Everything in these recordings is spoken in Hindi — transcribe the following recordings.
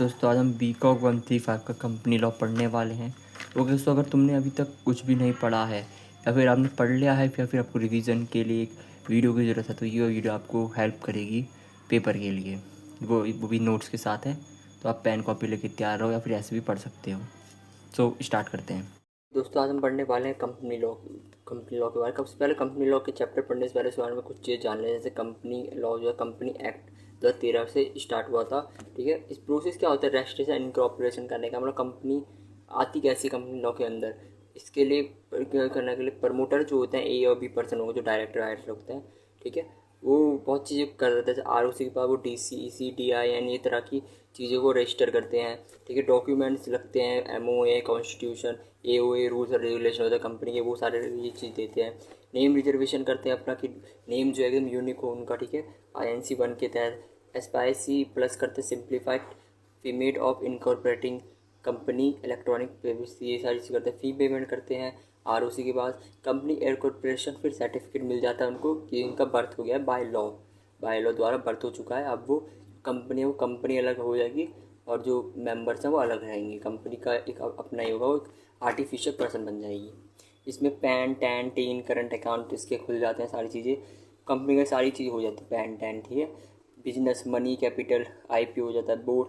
दोस्तों आज हम बीकॉक 135 का कंपनी लॉ पढ़ने वाले हैं। तो दोस्तों अगर तुमने अभी तक कुछ भी नहीं पढ़ा है या फिर आपने पढ़ लिया है या फिर आपको रिवीजन के लिए एक वीडियो की ज़रूरत है तो ये वीडियो आपको हेल्प करेगी पेपर के लिए। वो भी नोट्स के साथ है, तो आप पेन कॉपी लेके तैयार रहो या फिर ऐसे भी पढ़ सकते हो। सो स्टार्ट करते हैं। दोस्तों आज हम पढ़ने वाले हैं कंपनी लॉ के बारे में। सबसे पहले कंपनी लॉ के चैप्टर पढ़ने से पहले इस बारे में कुछ चीज़ जान लें। जैसे कंपनी लॉ जो है कंपनी एक्ट 2013 से स्टार्ट हुआ था। ठीक है, इस प्रोसेस क्या होता है रजिस्ट्रेशन इनकॉर्पोरेशन करने का, मतलब कंपनी आती कैसी कंपनी लॉ के अंदर। इसके लिए करने के लिए प्रमोटर जो होते हैं ए और बी पर्सन होंगे, जो डायरेक्टर वायरेक्टर होते हैं। ठीक है, वो बहुत चीज़ें कर रहे थे। जैसे आर ओ सी के पास वो D C E C D I N ये तरह की चीज़ों को रजिस्टर करते हैं। ठीक है, डॉक्यूमेंट्स लगते हैं, M O A constitution A O A rules और रेगुलेशन होता है कंपनी के, वो सारे ये चीज़ देते हैं। नेम रिजर्वेशन करते हैं अपना कि नेम जो है एकदम यूनिक हो उनका। ठीक है, INC 1 के तहत एसपाइसी प्लस करते सिंप्लीफाइड फीमेड of incorporating company electronic payments ये सारी चीज़ करते हैं। फ़ी पेमेंट करते हैं आर ओ सी के बाद कंपनी एयर कॉर्पोरेशन, फिर सर्टिफिकेट मिल जाता है उनको कि इनका बर्थ हो गया है बाय लॉ द्वारा बर्थ हो चुका है। अब वो कंपनी अलग हो जाएगी और जो मेंबर्स हैं वो अलग रहेंगे। कंपनी का एक अपना ही होगा, वो एक आर्टिफिशियल पर्सन बन जाएगी। इसमें pan tan tin current account इसके खुल जाते हैं, सारी चीज़ें कंपनी की सारी चीज़ हो जाती है पैन टैन। ठीक है, बिजनेस मनी कैपिटल IPO हो जाता है। बोर्ड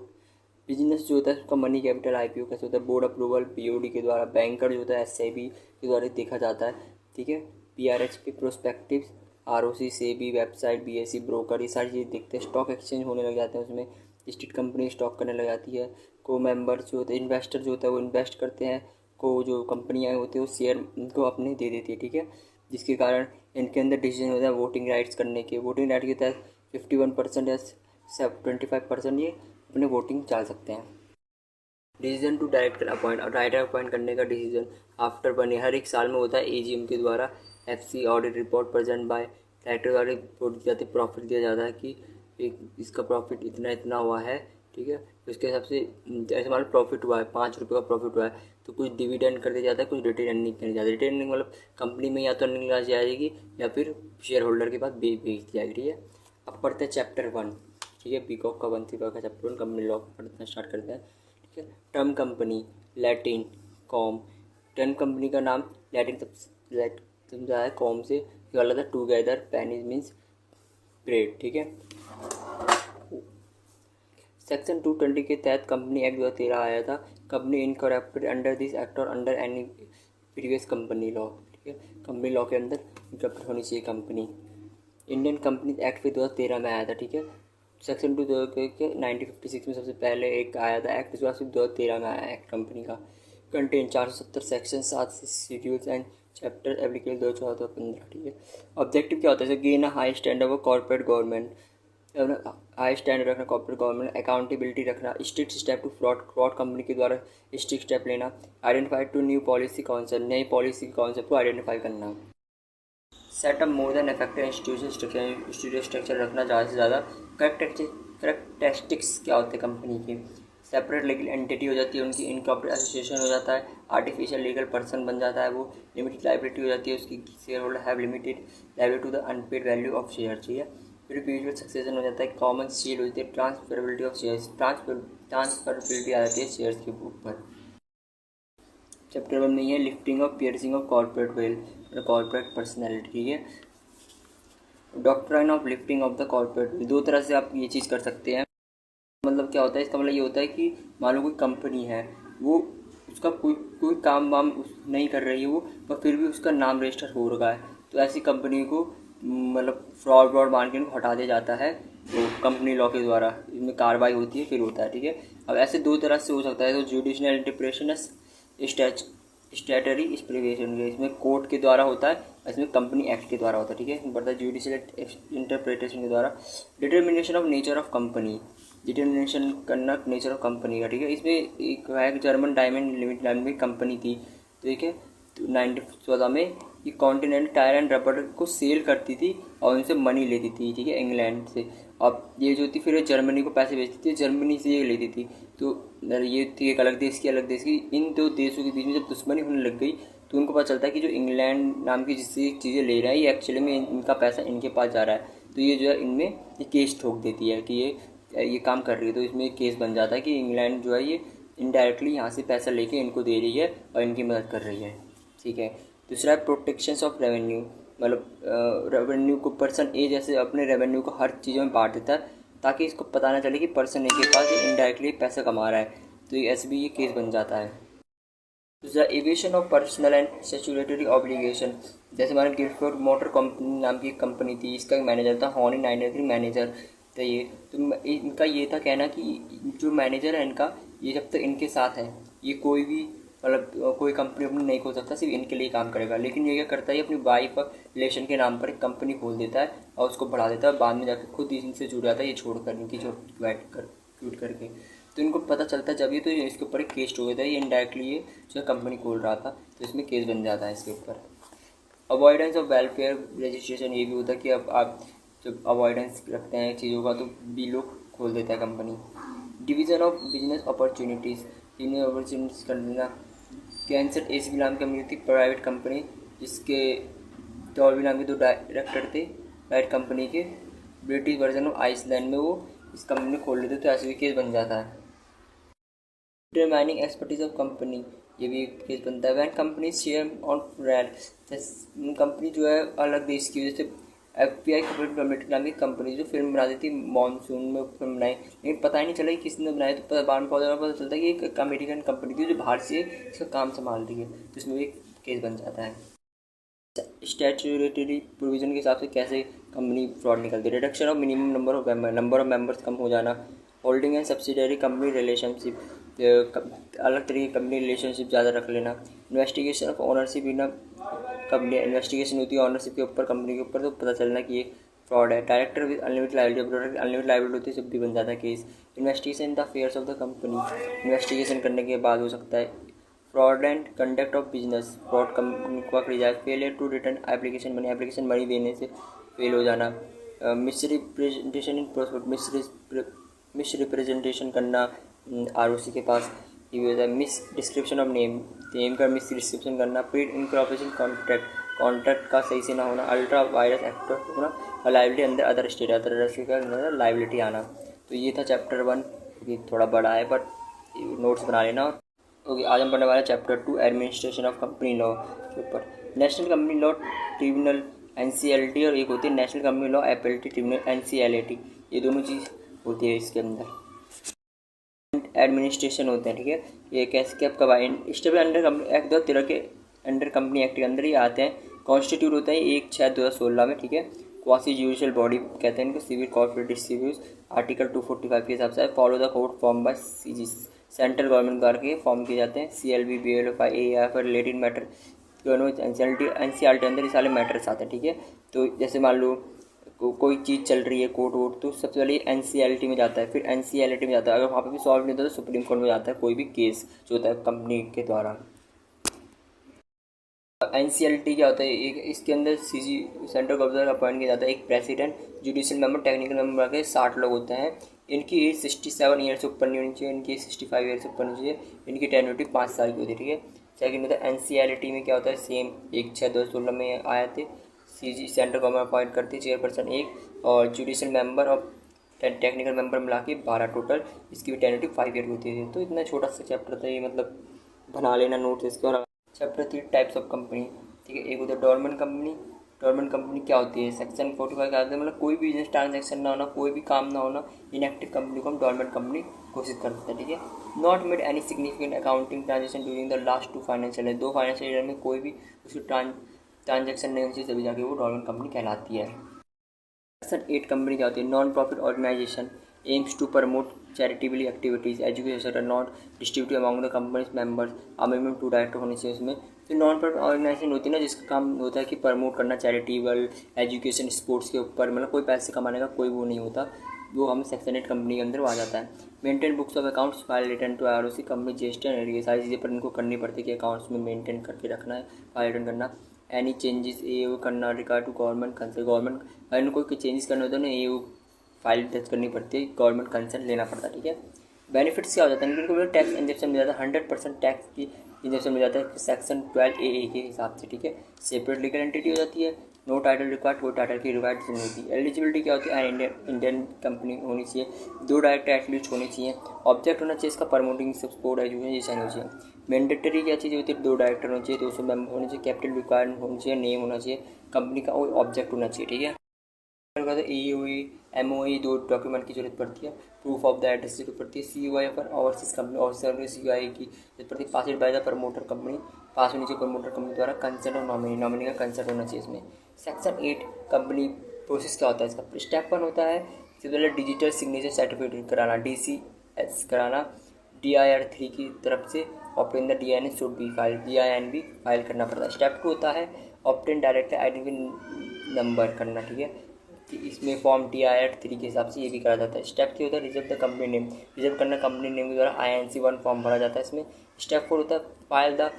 बिजनेस जो होता है उसका मनी कैपिटल IPO कैसे होता है, बोर्ड अप्रूवल BOD के द्वारा। बैंकर जो होता है SIB के द्वारा देखा जाता है। ठीक है, PRHP prospective ROC SEBI website BSE broker ये सारी चीज़ देखते हैं। स्टॉक एक्सचेंज होने लग जाते हैं, उसमें लिस्टेड कंपनी स्टॉक करने लग जाती है। को मेंबर्स जो होते हैं, इन्वेस्टर जो होता है वो इन्वेस्ट करते हैं, को जो कंपनियाँ होती है वो शेयर इनको अपने दे देती है। ठीक है, जिसके कारण इनके अंदर डिसीजन होता है वोटिंग राइट्स करने के। वोटिंग राइट के तहत 51% या 25% ये अपने वोटिंग डाल सकते हैं। डिसीजन टू डायरेक्टर अपॉइंट करने का डिसीजन आफ्टर 1 ईयर हर एक साल में होता है AGM के द्वारा। FC audit report present by director द्वारा रिपोर्ट दी जाती है। प्रॉफिट दिया जाता है कि इसका प्रॉफिट इतना हुआ है। ठीक है, तो इसके हिसाब से जैसे हमारा प्रॉफिट हुआ है 5 रुपये का प्रॉफिट हुआ है तो कुछ डिविडेंड कर दिया जाता है, कुछ रिटेन अर्निंग कर जाता है। रिटेन अर्निंग मतलब कंपनी में या तो अर्निंग आ जाएगी या फिर शेयर होल्डर के पास बेच दी जाएगी। ठीक है, अब पढ़ते हैं चैप्टर 1। ठीक है, बीकॉक का 135 का चैप्टर 1 कंपनी लॉ पढ़ना स्टार्ट करते हैं। ठीक है, term company Latin com. Term company का नाम लैटिन समझा है कॉम से गलत है टूगेदर पैनिस मीन्स ब्रेड। ठीक है, सेक्शन 220 के तहत कंपनी एक्ट 2013 आया था। Company incorporated under this act और under any previous company law. ठीक है, कंपनी लॉ के अंदर इनकॉर्पोरेट होनी चाहिए कंपनी। इंडियन कंपनी एक्ट भी 2013 में आया था। ठीक है, सेक्शन 2 के 1956 में सबसे पहले एक आया था एक्ट, इसके बाद सिर्फ 2013 में आया एक्ट कंपनी का। Contain 470 section 7 schedules and chapter applicable 2014-15। ठीक है, ऑब्जेक्टिव क्या होता है, जैसे gain high standard of corporate government, high standard रखना कॉर्पोरेट गवर्नमेंट, अकाउंटेबिलिटी रखना, strict step to fraud company के द्वारा स्ट्रिक्ट स्टेप लेना, identified to new policy concept नई पॉलिसी कॉन्सेप्ट को आइडेंटिफाई करना, setup more than effective institution structure रखना ज़्यादा से ज़्यादा। करेक्टरिस्टिक्स क्या होते हैं कंपनी की, सेपरेट लीगल एंटिटी हो जाती है उनकी, इनकॉर्पोरेट एसोसिएशन हो जाता है, आर्टिफिशियल लीगल पर्सन बन जाता है वो, लिमिटेड लाइबिलिटी हो जाती है उसकी, shareholder have limited liability to the unpaid value of share. ठीक है, फिर म्यूचुअल सक्सेशन हो जाता है, कॉमन शील हो जाती है, ट्रांसफरेबिलिटी ऑफ शेयर्स, ट्रांसफरेबिलिटी आ जाती है शेयर्स के ऊपर। चैप्टर 1 में है lifting of piercing of corporate veil corporate personality. ठीक है, doctrine of lifting of the corporate veil, दो तरह से आप ये चीज़ कर सकते हैं। मतलब क्या होता है, इसका मतलब ये होता है कि मान लो कोई कंपनी है, वो उसका कोई काम वाम नहीं कर रही है वो, पर फिर भी उसका नाम रजिस्टर हो रखा है, तो ऐसी कंपनी को मतलब फ्रॉड मान के उनको हटा दिया जाता है तो कंपनी लॉ के द्वारा इसमें कार्रवाई होती है फिर होता है। ठीक है, अब ऐसे दो तरह से हो सकता है, तो जुडिशनल इंटरप्रिटेशन स्टैटरी एक्सप्लिकेशन, इसमें कोर्ट के द्वारा होता है, इसमें कंपनी एक्ट के द्वारा होता है। ठीक है, बढ़ता है जुडिशियल इंटरप्रिटेशन के द्वारा। Determination of nature of company, determination करना नेचर ऑफ कंपनी का। ठीक है, इसमें एक जर्मन डायमंड लिमिटेड नाम की कंपनी थी। ठीक है, तो 1914 में ये कॉन्टिनेंटल टायर एंड रबर को सेल करती थी और उनसे मनी लेती थी। ठीक है, इंग्लैंड से। अब ये जो थी फिर जर्मनी को पैसे भेजती थी, जर्मनी से ये लेती थी। तो ये थी एक अलग देश की। इन दो देशों के बीच में जब दुश्मनी होने लग गई तो उनको पता चलता है कि जो इंग्लैंड नाम की जिससे चीज़ें ले रहा है ये एक्चुअली में इनका पैसा इनके पास जा रहा है, तो ये जो है इनमें ये केस ठोक देती है कि ये ये काम कर रही है, तो इसमें केस बन जाता है कि इंग्लैंड जो है ये इनडायरेक्टली यहाँ से पैसा लेके इनको दे रही है और इनकी मदद कर रही है। ठीक है। दूसरा है प्रोटेक्शंस ऑफ रेवेन्यू, मतलब रेवेन्यू को पर्सन ए जैसे अपने रेवेन्यू को हर चीज़ों में बांट देता है ताकि इसको पता ना चले कि पर्सन ए के पास ये इनडायरेक्टली पैसा कमा रहा है, तो ये ऐसे भी ये केस बन जाता है। दूसरा aviation of personal and statutory obligation, जैसे हमारे गिलफोर्ड मोटर कंपनी नाम की एक कंपनी थी, इसका एक मैनेजर था हॉनी 993 मैनेजर था ये। तो इनका ये था कहना कि जो मैनेजर है इनका, ये जब तक इनके साथ है ये कोई भी मतलब कोई कंपनी अपनी नहीं खोल सकता, सिर्फ इनके लिए काम करेगा। लेकिन ये क्या करता है, अपनी वाइफ और रिलेशन के नाम पर एक कंपनी खोल देता है और उसको बढ़ा देता है, बाद में जाकर खुद इनसे जुड़ जाता है ये छोड़कर, इनकी जो क्यूट करके। तो इनको पता चलता है जब ये, तो इसके ऊपर एक केस हो गया था, ये इनडायरेक्टली ये जो कंपनी खोल रहा था, तो इसमें केस बन जाता है इसके ऊपर। अवॉइडेंस ऑफ वेलफेयर रजिस्ट्रेशन, ये भी होता है कि अब आप जब अवॉइडेंस रखते हैं चीज़ों का तो बी लोग खोल देता है company. Division of business opportunities, business opportunities कर देना। कैंसर एसीबी नाम की कंपनी थी प्राइवेट कंपनी, जिसके टॉर्बी नाम के 2 डायरेक्टर थे प्राइवेट कंपनी के, ब्रिटिश वर्जन ऑफ आइसलैंड में वो इस कंपनी खोल लेते, तो ऐसे भी केस बन जाता है। डिटरमाइनिंग एक्सपर्टीज ऑफ कंपनी, ये भी एक केस बनता है। When company share on rail, company जो है अलग देश की, वजह से FBI लिमिटेड नाम की कंपनी जो फिल्म बनाती थी, मानसून में फिल्म बनाई, लेकिन पता ही नहीं चला कि किसने बनाई, तो बाद में पता चलता है कि एक अमेरिकन कंपनी थी जो बाहर से इसका काम संभाल रही है, तो इसमें भी एक केस बन जाता है। स्टैट्यूटरी प्रोविजन के हिसाब से कैसे कंपनी फ्रॉड निकलती है। Reduction of minimum number of members कम हो जाना। Holding and subsidiary company relationship, अलग तरीके की कंपनी रिलेशनशिप ज़्यादा रख लेना। इन्वेस्टिगेशन ऑफ ओनरशिप, बिना कंपनी इन्वेस्टिगेशन होती है ऑनरशिप के ऊपर, कंपनी के ऊपर, तो पता चलना कि ये फ्रॉड है। Director with unlimited liability, product unlimited liability होती है, जब भी बन जाता है case. Investigation the affairs of the company, investigation करने के बाद हो सकता है। Fraud and conduct of business, fraud company को पकड़ी जाए। Failure to return application money, application money देने से फेल हो जाना। मिसरिप्रेजेंटेशन इन प्रोस्पेक्ट, मिसरिप्रेजेंटेशन करना ROC के पास, ये भी होता है। मिस डिस्क्रिप्शन ऑफ नेम का मिस डिस्क्रिप्शन करना। प्री इनकॉर्पोरेशन कॉन्ट्रैक्ट का सही से ना होना। अल्ट्रा वायरस एक्ट होना और लाइबिलिटी अंदर अदर स्टेट के अंदर लाइबिलिटी आना। तो ये था चैप्टर 1, ये थोड़ा बड़ा है बट नोट्स बना लेना। ओके, आज हम पढ़ने वाले chapter 2 administration of company law के ऊपर। National company law tribunal NCLT, और एक होती है national company law appellate tribunal NCLAT, ये दोनों चीज़ होती है इसके अंदर। एडमिनिस्ट्रेशन होते हैं, ठीक है। ये कैसे क्या कब आए, स्टेबल अंडर कंपनी एक्ट 2013 के अंडर कंपनी एक्ट के अंदर ही आते हैं। कॉन्स्टिट्यूट होता है 1/6/2016 में, ठीक है। क्वासी जुडिशियल बॉडी कहते हैं इनको, सिविल कॉर्पोरेट डिस्ट्रीब्यूट आर्टिकल 245 के हिसाब से follow the code form by CG, central government द्वारा के फॉर्म किए जाते हैं। CLB BLF AIF और रिलेटेड मैटर दोनों NCLT अंदर ये सारे मैटर्स आते हैं, ठीक है। तो जैसे मान लो कोई चीज़ चल रही है कोर्ट वोट, तो सबसे पहले NCLT में जाता है, फिर NCLAT में जाता है। अगर वहाँ पे भी सॉल्व नहीं होता तो सुप्रीम कोर्ट में जाता है कोई भी केस जो होता है कंपनी के द्वारा। NCLT क्या होता है, एक इसके अंदर CG सेंट्रल गवर्नमेंट अपॉइंट किया जाता है, एक president, judicial member, technical member के 60 लोग होते हैं। इनकी एज 67 ईयर से ऊपर नहीं होनी चाहिए, इनकी 65 ईयर से ऊपर होनी चाहिए, इनकी टेन्योरिटी 5 साल की होती है, ठीक है। सेकंड होता है NCLAT में क्या होता है, सेम 1/6/2016 में आए थे। CG सेंट्रल गवर्नमेंट अपॉइंट करती है, चेयरपर्सन एक, और जुडिशियल मेंबर और टेक्निकल मेंबर मिला के 12 टोटल, इसकी भी टेन्योरिटी 5 ईयर की होती है। तो इतना छोटा सा चैप्टर था ये, मतलब बना लेना नोट्स इसके। और चैप्टर 3 टाइप्स ऑफ कंपनी, ठीक है। एक होता है डोरमेंट कंपनी। डोरमेंट कंपनी क्या होती है, सेक्शन 45 क्या होता है, मतलब कोई भी बिजनेस ट्रांजैक्शन ना होना, कोई भी काम ना होना, इनएक्टिव कंपनी को हम डोरमेंट कंपनी घोषित कर देते हैं, ठीक है। Not made any significant accounting transaction during the last 2 financial year, 2 financial year में कोई भी उसकी ट्रांजैक्शन नहीं होनी, तभी जाके वो डोरमेंट कंपनी कहलाती है। सेक्शन 8 कंपनी क्या होती है, non profit organisation aims to promote charitably activities, education are not distributed among the company's members, minimum 2 director होने चाहिए उसमें। तो नॉन प्रॉफिट ऑर्गेनाइजेशन होती है ना, जिसका काम होता है कि प्रमोट करना चैरिटेबल, एजुकेशन, स्पोर्ट्स के ऊपर, मतलब कोई पैसे कमाने का कोई वो नहीं होता, वो हमें सेक्शन 8 कंपनी के अंदर आ जाता है। Maintain books of accounts, file return to ROC, company GST and ये सारी चीज़ें पर इनको करनी पड़ती है कि अकाउंट्स में मेंटेन करके रखना है, फाइल रिटर्न करना। एनी चेंजेस AO करना regard to government concern, government अगर इनको कोई चेंजेस करने होते हैं ना, AO फाइल दर्ज करनी पड़ती है, गवर्नमेंट कंसर्न लेना पड़ता है, ठीक है। बेनिफिट्स क्या हो जाता है इनको, टैक्स इंजेक्शन मिल जाता है, 100% टैक्स की इंजेक्शन मिल जाता है सेक्शन 12A के हिसाब से, ठीक है। सेपरेट लीगल एंटिटी हो जाती है, नो टाइटल रिक्वायर्ड, कोई टाइटल की रिक्वायर्ड नहीं होती। एलिजिबिलिटी क्या होती है, इंडियन कंपनी होनी चाहिए, 2 डायरेक्ट एटलीस्ट होनी चाहिए, ऑब्जेक्ट होना चाहिए इसका प्रमोटिंग सपोर्ट एजुकेशन ये चाहिए होनी चाहिए। मैंडेटरी क्या चीज़ होती है, 2 डायरेक्टर होने चाहिए, 200 मेंबर होने चाहिए, कैपिटल रिक्वायर्ड होनी चाहिए, नेम होना चाहिए, कंपनी का ऑब्जेक्ट होना चाहिए, ठीक है। EOE MOE 2 डॉक्यूमेंट की जरूरत पड़ती है, प्रूफ ऑफ द एड्रेस की जरूरत पड़ती है, COI पर ओवरसीज कंपनी ऑफिसर COI की जरूरत पड़ती है, पास बाय द प्रमोटर कंपनी, पास होनी चाहिए प्रमोटर कंपनी द्वारा, कंसेंट और नॉमिनी का कंसेंट होना चाहिए इसमें। सेक्शन 8 कंपनी प्रोसेस क्या होता है इसका, स्टेप 1 होता है सबसे पहले डिजिटल सिग्नेचर सर्टिफिकेट कराना, DCS कराना, DIR3 की तरफ से, obtain the DIN should be file, DIN भी फाइल करना पड़ता है। स्टेप 2 होता है ऑप्टेन डायरेक्ट आइडेंटिटी नंबर करना, ठीक है, कि इसमें फॉर्म DIR3 के हिसाब से ये भी करा जाता है। स्टेप 3 होता है reserve the company name, reserve करना कंपनी नेम के द्वारा INC 1 फॉर्म भरा जाता है इसमें। स्टेप 4 होता है फाइल द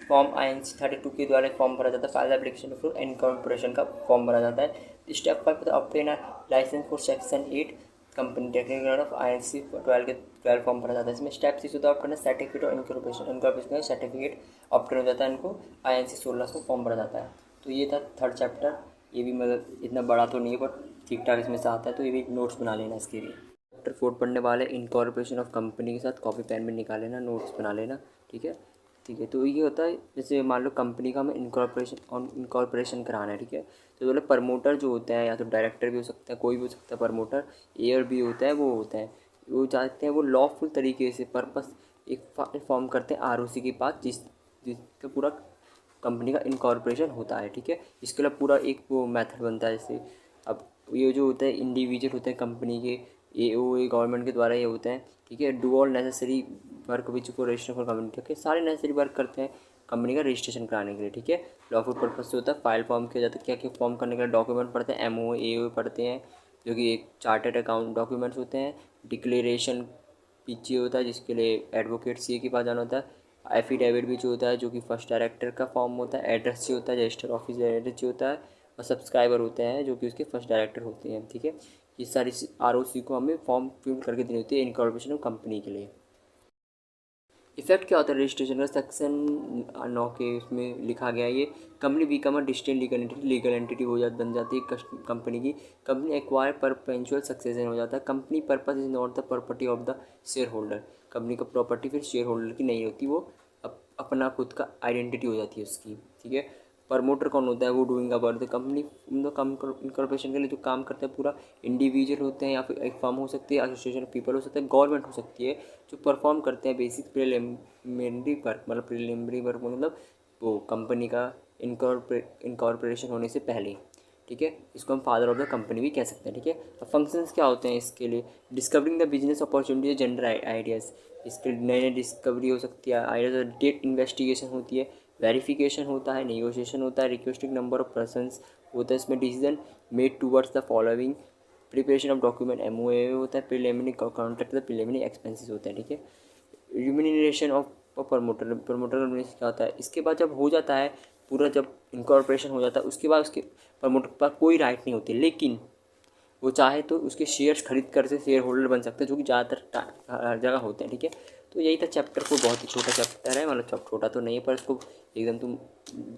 फॉर्म INC 32 के द्वारा फॉर्म भरा जाता है, फाइल एप्लीकेशन फॉर इनकॉर्पोरेशन का फॉर्म भरा जाता है। स्टेप 5 होता है obtain licence for section 8 company technical of INC 12 form भरा जाता है इसमें। स्टेप 6 होता है ऑप्टेन सर्टिफिकेट ऑफ इनकॉर्पोरेशन का सर्टिफिकेट ऑप्टेन हो जाता है, इनको INC 16 से फॉर्म भरा जाता है। तो ये था 3rd चैप्टर, ये भी मतलब इतना बड़ा तो नहीं है बट ठीक ठाक इसमें से आता है, तो ये भी नोट्स बना लेना इसके लिए। चैप्टर 4 पढ़ने वाले इनकॉर्पोरेशन ऑफ कंपनी के साथ कॉपी पेन में निकाल लेना, नोट्स बना लेना, ठीक है। ठीक है, तो ये होता है जैसे मान लो कंपनी का हमें इनकॉर्पोरेशन कराना है, ठीक है। तो बोले प्रमोटर जो होता है या तो डायरेक्टर भी हो सकता है, कोई भी हो सकता है प्रमोटर, A और B होता है, वो होता है, वो चाहते हैं वो लॉफुल तरीके से पर्पस एक फॉर्म करते हैं ROC के पास, जिसका पूरा कंपनी का इनकॉर्पोरेशन होता है, ठीक है। इसके लिए पूरा एक वो मेथड बनता है, जैसे अब ये जो होता है इंडिविजुअल होते हैं कंपनी के, AOA गवर्नमेंट के द्वारा ये होते हैं, ठीक है। Do all necessary work which को रजिस्टर फॉर कंपनी, ठीक है, सारे नेसेसरी वर्क करते हैं कंपनी का रजिस्ट्रेशन कराने के लिए, ठीक है। लॉफुल पर्पज से होता है, फाइल फॉर्म किया जाता है, क्या क्या फॉर्म करने के लिए डॉक्यूमेंट पढ़ते हैं, MOA AOA पढ़ते हैं, जो कि एक चार्टर्ड अकाउंट डॉक्यूमेंट्स होते हैं। डिक्लेरेशन पीछे होता है, जिसके लिए एडवोकेट CA के पास जाना होता है। एफिडेविट भी जो होता है, जो कि फर्स्ट डायरेक्टर का फॉर्म होता है। एड्रेस जो होता है, रजिस्टर ऑफिस एड्रेस जो होता है, और सब्सक्राइबर होते हैं जो कि उसके फर्स्ट डायरेक्टर होते हैं, ठीक है। ये सारी ROC को हमें फॉर्म फिल करके देनी होती है इनकॉर्पोरेशन ऑफ कंपनी के लिए। इफेक्ट क्या होता है रजिस्ट्रेशन का, सेक्शन 9 के उसमें लिखा गया है ये, company become a distinct legal entity हो जाती, बन जाती है कंपनी की। कंपनी एक्वायर परपेचुअल सक्सेशन हो जाता है। Company purpose is not the property of the share holder, company का प्रॉपर्टी फिर शेयर होल्डर की नहीं होती, वो अपना खुद का आइडेंटिटी हो जाती है उसकी, ठीक है। प्रमोटर कौन होता है, वो doing about the company, incorporation के लिए जो काम करते हैं पूरा इंडिविजुअल होते हैं, या फिर एक फर्म हो सकती है, एसोसिएशन पीपल हो सकते हैं, गवर्नमेंट हो सकती है, जो परफॉर्म करते हैं बेसिक प्रिलिमिनरी वर्क, मतलब प्रिलिमिनरी वर्क मतलब वो कंपनी का इनकॉर्पोरेशन होने से पहले, ठीक है। इसको हम फादर ऑफ द कंपनी भी कह सकते हैं, ठीक है। अब फंक्शंस क्या होते हैं इसके लिए, discovering the business opportunity, gender ideas, इसके नए नए डिस्कवरी हो सकती है, आइडियाज, डेट इन्वेस्टिगेशन होती है, वेरिफिकेशन होता है, नेगोशिएशन होता है, रिक्वेस्टिंग नंबर ऑफ पर्सनस होता है इसमें, decision made towards the following, preparation of document MOA होता है, प्रिलिमिनरी कॉन्ट्रैक्ट, प्रिलिमिनरी एक्सपेंसेस होते हैं, ठीक है। रिम्यूनरेशन ऑफ प्रमोटर क्या होता है, इसके बाद जब हो जाता है पूरा, जब इनकॉर्पोरेशन हो जाता है उसके बाद उसके प्रमोटर के पास कोई राइट नहीं होती, लेकिन वो चाहे तो उसके शेयर्स खरीद कर से शेयर होल्डर बन सकते हैं, जो कि ज़्यादातर हर जगह होते हैं, ठीक है। तो यही था चैप्टर को, बहुत ही छोटा चैप्टर है, मतलब छोटा तो नहीं है पर इसको एकदम तुम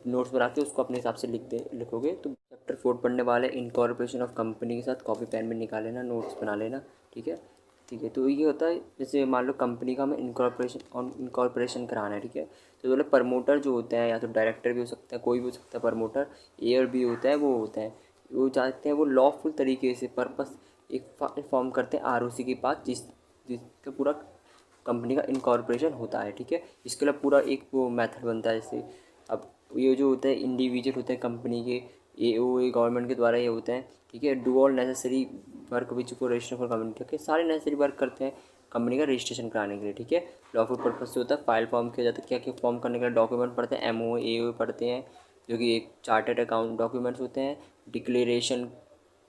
नोट्स बना के उसको अपने हिसाब से लिखोगे तो। चैप्टर 4 पढ़ने वाले इनकॉर्पोरेशन ऑफ कंपनी के साथ कॉपी पेन में निकाल लेना, नोट्स बना लेना, ठीक है। ठीक है, तो ये होता है जैसे मान लो कंपनी का हमें इनकॉर्पोरेशन कराना है, ठीक है। तो बोले प्रमोटर जो होता है या तो डायरेक्टर भी हो सकता है, कोई भी हो सकता है प्रमोटर, A और B होता है, वो होता है, वो चाहते हैं वो लॉफुल तरीके से पर्पस एक फॉर्म करते हैं ROC के पास, जिसका पूरा कंपनी का इनकॉर्पोरेशन होता है, ठीक है। इसके लिए पूरा एक वो मेथड बनता है, जैसे अब ये जो होता है इंडिविजुअल होते हैं कंपनी के, AOA गवर्नमेंट के द्वारा ये होते हैं, ठीक है। Do all necessary work which को रजिस्टर फॉर कंपनी, ठीक है, सारे नेसेसरी वर्क करते हैं कंपनी का रजिस्ट्रेशन कराने के लिए, ठीक है। लॉफुल पर्पज से होता है, फाइल फॉर्म किया जाता है, क्या क्या फॉर्म करने के लिए डॉक्यूमेंट पढ़ते हैं, MOA AOA पढ़ते हैं, जो कि एक चार्टर्ड अकाउंट डॉक्यूमेंट्स होते हैं। डिक्लेरेशन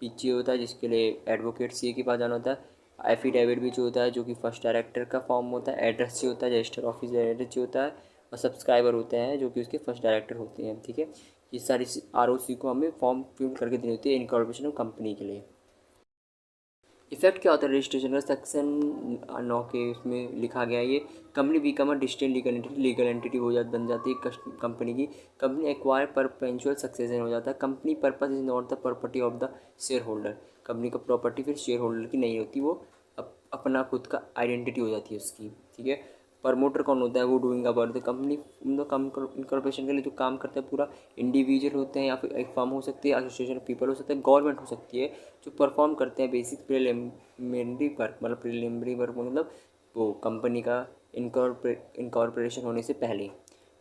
पीछे होता है, जिसके लिए एडवोकेट CA के पास जाना होता है। एफिडेविट भी जो होता है, जो कि फर्स्ट डायरेक्टर का फॉर्म होता है। एड्रेस जो होता है, रजिस्टर ऑफिस एड्रेस जो होता है, और सब्सक्राइबर होते हैं जो कि उसके फर्स्ट डायरेक्टर होते हैं, ठीक है। ये सारी ROC को हमें फॉर्म फिल करके देनी होती है इनकॉर्पोरेशन ऑफ कंपनी के लिए। इफेक्ट क्या होता है रजिस्ट्रेशन का, सेक्शन 9 के उसमें लिखा गया है ये, company become a distinct legal entity हो जाती, बन जाती है कंपनी की, कंपनी एक्वायर परपेंचुअल सक्सेशन हो जाता है, company purpose is not the property of the share holder, company का प्रॉपर्टी फिर शेयर होल्डर की नहीं होती, वो अपना खुद का आइडेंटिटी हो जाती है उसकी, ठीक है। प्रमोटर कौन होता है, वो doing about the company, incorporation के लिए जो काम करता है पूरा इंडिविजुअल होते हैं या फिर एक फर्म हो सकती है, एसोसिएशन ऑफ पीपल हो सकता है, गवर्नमेंट हो सकती है, जो परफॉर्म करते हैं बेसिक प्रिलिमिनरी वर्क, मतलब प्रिलिमिनरी वर्क मतलब वो कंपनी का इनकॉर्पोरेशन होने से पहले,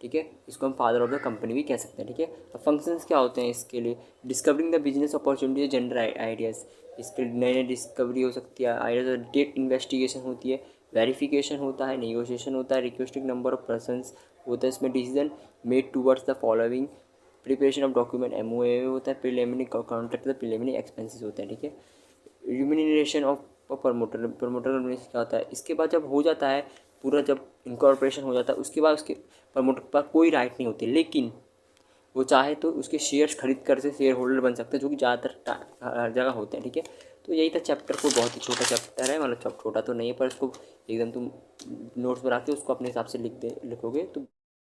ठीक है। इसको हम फादर ऑफ द कंपनी भी कह सकते हैं, ठीक है। अब फंक्शंस क्या होते हैं इसके लिए, discovering the business opportunities, general ideas, इसके नए नए डिस्कवरी हो सकती है, आइडियाज, डेट इन्वेस्टिगेशन होती है, वेरिफिकेशन होता है, नेगोशिएशन होता है, रिक्वेस्टिंग नंबर ऑफ पर्सनस होता है, इसमें decision made towards the following, preparation of document MOA होता है, प्रिलिमिनरी कॉन्ट्रैक्ट, प्रिलिमिनरी एक्सपेंसेस होते हैं, ठीक है। रिम्यूनरेशन ऑफ प्रमोटर, क्या होता है, इसके बाद जब हो जाता है पूरा, जब इनकॉर्पोरेशन हो जाता है उसके बाद उसके प्रमोटर के पास कोई राइट नहीं होती, लेकिन वो चाहे तो उसके शेयर्स खरीद कर से शेयर होल्डर बन सकते हैं, जो कि ज़्यादातर हर जगह होते हैं, ठीक है। तो यही था चैप्टर को, बहुत ही छोटा चैप्टर है, मतलब छोटा तो नहीं है पर इसको एकदम तुम नोट्स बना के उसको अपने हिसाब से लिखोगे तो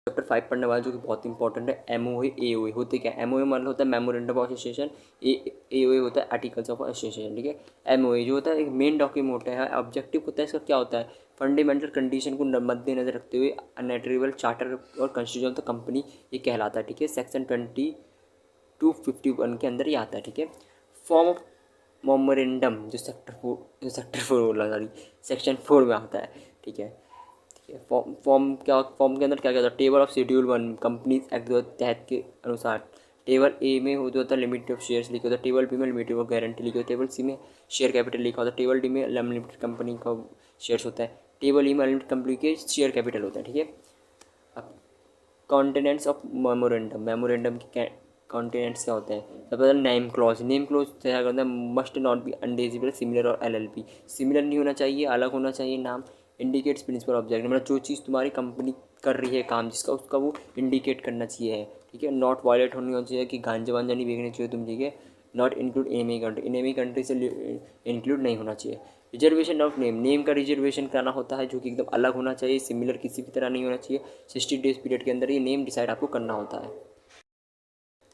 चैप्टर 5 पढ़ने वाला, जो कि बहुत इंपॉर्टेंट है। एमओए एओए होते क्या, एमओए मतलब होता है मेमोरेंडम ऑफ एसोसिएशन, एओए होता है आर्टिकल्स ऑफ एसोसिएशन, ठीक है। एमओए जो होता है एक मेन डॉक्यूमेंट होता है, ऑब्जेक्टिव होता है इसका, क्या होता है, फंडामेंटल कंडीशन को मद्देनजर रखते हुए अनएट्रीबल चार्टर और कॉन्स्टिट्यूशन ऑफ द कंपनी ये कहलाता है, ठीक है। सेक्शन 2251 के अंदर ये आता है, ठीक है। फॉर्म ऑफ मोमोरेंडम जो सेक्टर 4 बोला, सॉरी सेक्शन 4 में आता है, ठीक है। फॉर्म के अंदर क्या क्या होता है, table of schedule 1 companies act के तहत के अनुसार, टेबल ए में हो जो होता है लिमिट ऑफ शेयर्स लिखे होता है, टेबल बी में लिमिट ऑफ गारंटी लिखी होती है, टेबल सी में शेयर कैपिटल लिखा होता है, टेबल डी में अनलिमिटेड कंपनी का शेयर्स होता है, टेबल ई में अनलिमिटेड कंपनी के शेयर कैपिटल होता है, ठीक है। अब कॉन्टेनेंट्स ऑफ मेमोरेंडम के कॉन्टेनेंट्स क्या होते हैं, सबसे पहले नेम क्लॉज तैयार करना है, मस्ट नॉट बी अनडिजिबल सिमिलर और एलएलपी, सिमिलर नहीं होना चाहिए, अलग होना चाहिए नाम, इंडिकेट्स प्रिंसिपल ऑब्जेक्ट, मतलब जो चीज़ तुम्हारी कंपनी कर रही है काम जिसका, उसका वो इंडिकेट करना चाहिए, ठीक है। नॉट वायलेट होनी चाहिए कि गांजा वांजा नहीं बेचने चाहिए तुम, ठीक है। Not include enemy country, enemy country से इंक्लूड नहीं होना चाहिए। रिजर्वेशन ऑफ नेम का रिजर्वेशन कराना होता है जो कि एकदम अलग होना चाहिए, सिमिलर किसी भी तरह नहीं होना चाहिए, 60 डेज पीरियड के अंदर ये नेम डिसाइड आपको करना होता है।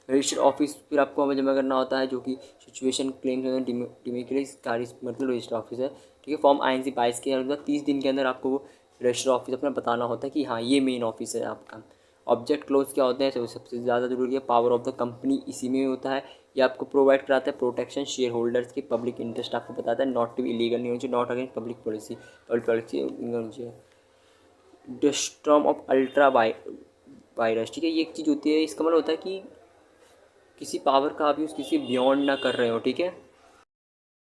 रजिस्टर्ड ऑफिस फिर आपको हमें जमा करना होता है, जो कि सिचुएशन क्लेम्स डिमिकली कार्य मतलब रजिस्टर्ड ऑफिस है, ठीक है। फॉर्म INC 22 के अंदर 30 दिन के अंदर आपको वो रजिस्टर्ड ऑफिस अपना बताना होता है कि हाँ ये मेन ऑफिस है आपका। ऑब्जेक्ट क्लोज क्या होते हैं, तो सबसे ज़्यादा जरूरी है, पावर ऑफ द कंपनी इसी में होता है, ये आपको प्रोवाइड कराता है प्रोटेक्शन शेयर होल्डर्स की, पब्लिक इंटरेस्ट आपको बताता है, नॉट टू बी इलीगल नहीं होनी चाहिए, नॉट अगेंस्ट पब्लिक पॉलिसी नहीं होनी चाहिए। डिस्ट्रॉम ऑफ अल्ट्रा वायरस, ठीक है, ये एक चीज़ होती है, इसका मतलब होता है कि किसी पावर का आप यूज़ किसी बियॉन्ड ना कर रहे हो, ठीक है।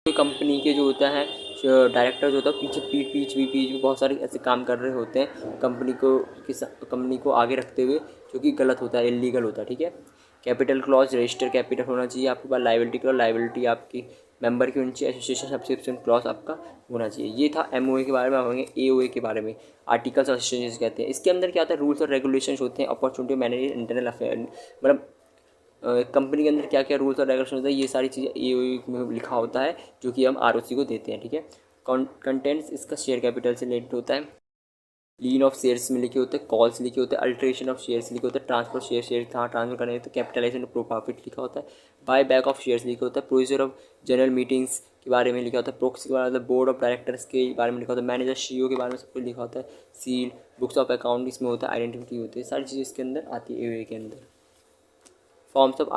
कंपनी के जो होता है डायरेक्टर जो होता है पीछे पीछ भी बहुत सारे ऐसे काम कर रहे होते हैं कंपनी को आगे रखते हुए, जो कि गलत होता है, इलीगल होता है, ठीक है। कैपिटल क्लॉज रजिस्टर कैपिटल होना चाहिए आपके पास, लाइबिलिटी आपकी मेंबर की होनी चाहिए, एसोसिएशन सब्सक्रिप्शन क्लॉज आपका होना चाहिए। ये था एमओए के बारे में। होंगे एओए के बारे में, आर्टिकल्स ऑफ एसोसिएशन कहते हैं। इसके अंदर क्या होता है, रूल्स और रेगुलेशन होते हैं, अपॉर्चुनिटी मैनेज इंटरनल अफेयर, मतलब कंपनी के अंदर क्या क्या रूल्स और रेगुलेशन होता है, ये सारी चीज़ें एओए में लिखा होता है, जो कि हम आरओसी को देते हैं, ठीक है। कंटेंट्स इसका शेयर कैपिटल से रिलेटेड होता है, लीन ऑफ शेयर्स में लिखे होते हैं, कॉल्स लिखे होते हैं, अल्ट्रेशन ऑफ शेयर्स लिखे होते हैं, ट्रांसफर शेयर कहाँ ट्रांसफर करने तो कैपिटलाइजेशन ऑफ प्रॉफिट लिखा होता है, बाय बैक ऑफ शेयर्स लिखा होता है, प्रोसीजर ऑफ जनरल मीटिंग्स के बारे में लिखा होता है, प्रोक्सी के बारे में, बोर्ड ऑफ डायरेक्टर्स के बारे में लिखा होता है, मैनेजर CEO के बारे में सब कुछ लिखा होता है, सील बुक्स ऑफ अकाउंट इसमें होता है, आइडेंटिटी होती है, सारी चीज़ें इसके अंदर आती है एओए के अंदर। फॉर्म्स ऑफ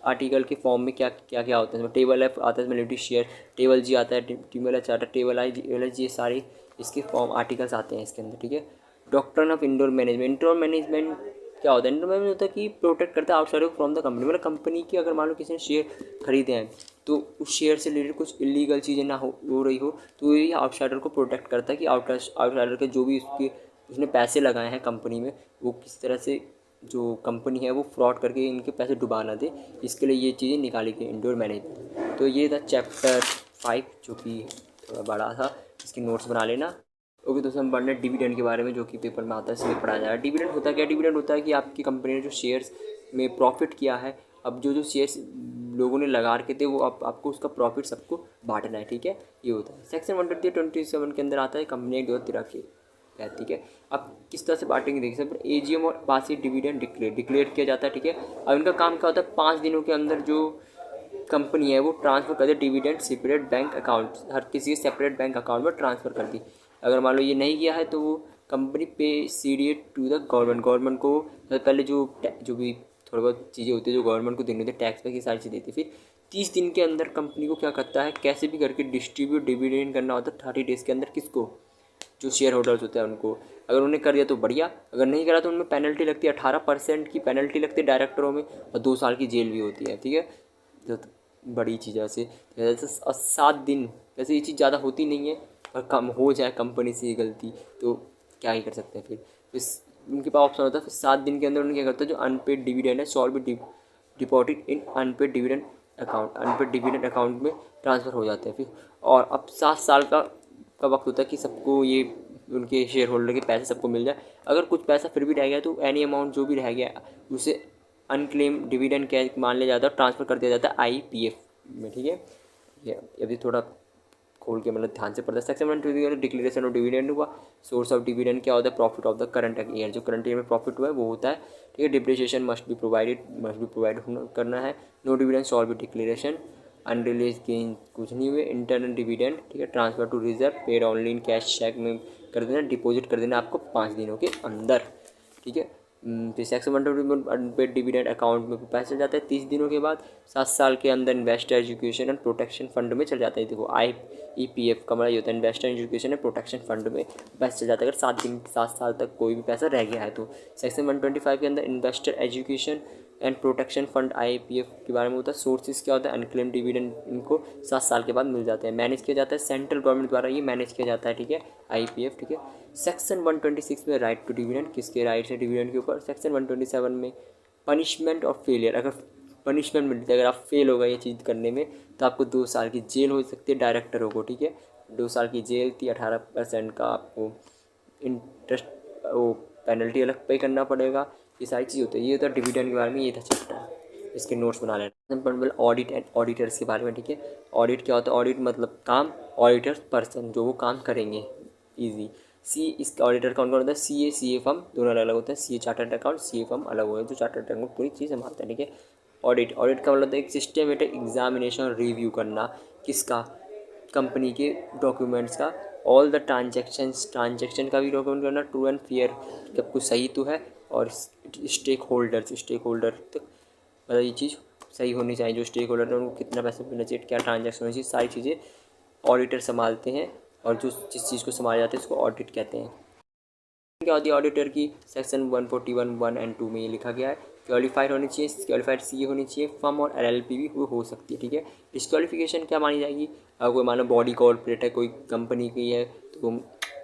आर्टिकल के फॉर्म में क्या क्या क्या होता है, टेबल एफ आता है इसमें लिमिटेड शेयर, टेबल जी आता है, टेबल एच आता है, टेबल आई ये सारे इसके फॉर्म आर्टिकल्स आते हैं इसके अंदर, ठीक है। डॉक्ट्रिन ऑफ इंडोर मैनेजमेंट क्या होता है, इंडोर मैनेजमेंट होता है कि प्रोटेक्ट करता है आउटसाइड फ्रॉम द कंपनी, मतलब कंपनी की अगर मान लो किसी ने शेयर खरीदे हैं तो उस शेयर से रिलेटेड कुछ इलीगल चीज़ें ना हो रही हो, तो ये आउटसाइडर को प्रोटेक्ट करता है कि आउटसाइडर के जो भी उसने पैसे लगाए हैं कंपनी में, वो किस तरह से जो कंपनी है वो फ्रॉड करके इनके पैसे डुबा ना दे, इसके लिए ये चीज़ें निकाली गई इंडोर मैनेजमेंट। तो ये था चैप्टर 5 जो कि थोड़ा बड़ा था, इसके नोट्स बना लेना। ओके दोस्तों, हम पढ़ने डिविडेंड के बारे में, जो कि पेपर में आता है इसलिए पढ़ा जाएगा। डिविडेंड होता क्या, डिविडेंड होता है कि आपकी कंपनी ने जो शेयर्स में प्रॉफिट किया है, अब जो शेयर्स लोगों ने लगा रखे थे वो आपको उसका प्रॉफिट सबको बांटना है, ठीक है, ये होता है। सेक्शन 127 के अंदर आता है कंपनी एक्ट 2013 के तहत, ठीक है। अब किस तरह से बांटेंगे देखिए, सब एजीएम और पास डिविडेंड डिक्लेयर किया जाता है, ठीक है। अब इनका काम क्या होता है, 5 दिनों के अंदर जो कंपनी है वो ट्रांसफ़र कर दे डिविडेंड सेपरेट बैंक अकाउंट, हर किसी के सेपरेट बैंक अकाउंट में ट्रांसफ़र कर दी। अगर मान लो ये नहीं किया है तो वो कंपनी पे सीडीए टू द गवर्नमेंट को पहले जो भी थोड़ी बहुत चीज़ें होती है जो गवर्नमेंट को देनी होती है, टैक्स पे की सारी चीज़ें देती है। फिर 30 दिन के अंदर कंपनी को क्या करता है, कैसे भी करके डिस्ट्रीब्यूट डिविडेंड करना होता है 30 डेज़ के अंदर, किसको, जो शेयर होल्डर्स होते हैं उनको। अगर उन्होंने कर दिया तो बढ़िया, अगर नहीं करा तो उनमें पेनल्टी लगती है, 18% की पेनल्टी लगती है डायरेक्टरों में, और 2 साल की जेल भी होती है, ठीक है। जो बड़ी चीज़ है जैसे 7 दिन, वैसे ये चीज़ ज़्यादा होती नहीं है, और कम हो जाए कंपनी से ये गलती तो क्या ही कर सकते हैं। फिर उनके पास ऑप्शन होता है, फिर 7 दिन के अंदर उन्हें क्या करता है, जो अनपेड डिविडेंड है shall be deposit in unpaid dividend account में ट्रांसफ़र हो जाते हैं फिर। और अब 7 साल का वक्त होता है कि सबको ये उनके शेयर होल्डर के पैसे सबको मिल जाए। अगर कुछ पैसा फिर भी रह गया तो एनी अमाउंट जो भी रह गया उसे अनक्लेम डिविडेंड क्या मान लिया जाता है, ट्रांसफ़र कर दिया जाता है आईपीएफ में, ठीक है। ये अभी थोड़ा खोल के मतलब ध्यान से पढ़ता है। सेक्शन 1 डिक्लेरेशन ऑफ डिविडेंड हुआ। सोर्स ऑफ डिविडेंड क्या होता है, profit of the current year, जो करंट ईयर में प्रॉफिट हुआ है वो होता है, ठीक है। डिप्रिसिएशन मस्ट बी प्रोवाइड करना है। No dividend shall be declaration. Unrealised gain कुछ नहीं हुए। इंटरनल डिविडेंड, ठीक है, transfer to reserve, paid online cash cheque में कर देना, डिपॉजिट कर देना आपको 5 दिनों के अंदर, ठीक है। फिर सेक्शन 120 अनपेड डिविडेंड अकाउंट में पैसा चल जाता है 30 दिनों के बाद। 7 साल के अंदर investor education and protection fund में चल जाता है। देखो IEPF का मतलब ये होता है investor education and protection fund में पैसा चल जाता है अगर 7 साल तक कोई भी पैसा रह गया है तो। सेक्शन 125 के अंदर investor education and protection fund IEPF के बारे में होता है। सोर्सेज क्या होता है, अनक्लेम डिविडेंड इनको 7 साल के बाद मिल जाते हैं। मैनेज किया जाता है सेंट्रल गवर्नमेंट द्वारा, ये मैनेज किया जाता है, ठीक है, IEPF, ठीक है। सेक्शन 126 में राइट टू डिविडेंड, किसके राइट है डिविडेंड के ऊपर। सेक्शन 127 में पनिशमेंट ऑफ फेलियर, अगर पनिशमेंट मिलती है, अगर आप फेल हो गए ये चीज़ करने में तो आपको 2 साल की जेल हो सकती है डायरेक्टरों को, ठीक है। 2 साल की जेल थी, 18% का आपको इंटरेस्ट वो पेनल्टी अलग पे करना पड़ेगा, ये सारी चीज़ होती है। ये होता है डिविडेंड के बारे में, ये था चैप्टर, इसके नोट्स बना लेना। ऑडिट एंड ऑडिटर्स के बारे में, ठीक है। ऑडिट क्या होता है, ऑडिट मतलब काम, ऑडिटर्स पर्सन जो वो काम करेंगे, ईजी। इसका ऑडिटर कौन कौन होता है, CA फर्म दोनों अलग अलग होते हैं। CA chartered account, CA firm अलग होता है जो चार्टर्ड अकाउंट पूरी चीज़ संभालता है, ठीक है। ऑडिट का मतलब एक सिस्टमेटिक एग्जामिनेशन रिव्यू करना, किसका, कंपनी के डॉक्यूमेंट्स का। ऑल द ट्रांजेक्शन का भी डॉक्यूमेंट करना, ट्रू एंड फेयर, जब कुछ सही तो है, और स्टेक होल्डर तक मतलब ये चीज़ सही होनी चाहिए, जो स्टेक होल्डर है उनको कितना पैसा मिलना चाहिए, क्या ट्रांजेक्शन होनी चाहिए, सारी चीज़ें ऑडिटर संभालते हैं। और जिस चीज़ को संभाला जाता है उसको ऑडिट कहते हैं। क्या होती है ऑडिटर की, सेक्शन 141 1 एंड 2 में ये लिखा गया है। क्वालिफाइड होनी चाहिए, क्वालिफाइड CA होनी चाहिए, फर्म और LLP भी हो सकती है, ठीक है। डिस्क्वालिफिकेशन क्या मानी जाएगी, अगर कोई मानो बॉडी कॉर्पोरेट है, कोई कंपनी की है तो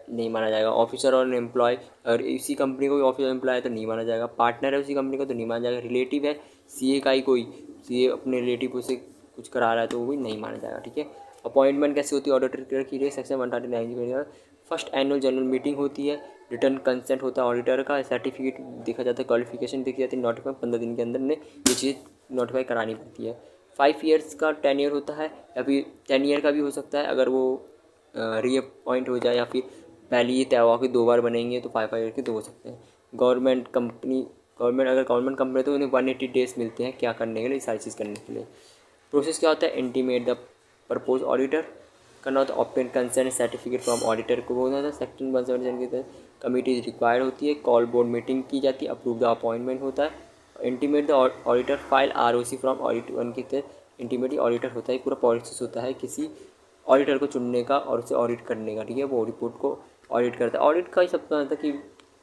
नहीं माना जाएगा। ऑफिसर और एम्प्लॉय, अगर इसी कंपनी को ऑफिसर एम्प्लॉय है तो नहीं माना जाएगा। पार्टनर है उसी कंपनी का तो नहीं माना जाएगा। रिलेटिव है CA का ही, कोई CA अपने रिलेटिव से कुछ करा रहा है तो वो भी नहीं माना जाएगा, ठीक है। अपॉइंटमेंट कैसे होती है ऑडिटर की लिए, section 139 first annual general meeting होती है, रिटर्न कंसेंट होता है ऑडिटर का, सर्टिफिकेट देखा जाता है, क्वालिफिकेशन देखी जाती है, नोटिफाई 15 दिन के अंदर ने ये चीज़ नोटिफाई करानी पड़ती है। 5 ईयर्स का टेन्योर होता है, या फिर 10 ईयर का भी हो सकता है अगर वो रीअपॉइंट हो जाए, या फिर पहले ये तय हुआ कि 2 बार बनेंगे तो 5 ईयर के 2 हो सकते हैं। गवर्नमेंट अगर गवर्नमेंट कंपनी तो उन्हें 180 डेज मिलते हैं क्या करने के लिए, सारी चीज़ करने के लिए। प्रोसेस क्या होता है, इंटीमेट द प्रपोज ऑडिटर करना होता है, obtain consent certificate from auditor को बोलना होता है। सेक्शन 177 के तहत कमिटी रिक्वायर्ड होती है, कॉल बोर्ड मीटिंग की जाती है, अप्रूव द अपॉइंटमेंट होता है। Intimate the auditor file ROC from audit 1 के तहत इंटीमेट ऑडिटर होता है, पूरा प्रोसेस होता है किसी ऑडिटर को चुनने का और उसे ऑडिट करने का, ठीक है। वो रिपोर्ट को ऑडिट करता है। ऑडिट का ही सब होता है कि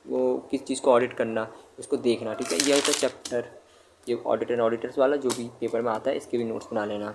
वो किस चीज़ को ऑडिट करना, उसको देखना, ठीक है। यह होता है चैप्टर, ये ऑडिटर एंड ऑडिटर्स वाला जो भी पेपर में आता है, इसके भी नोट्स बना लेना।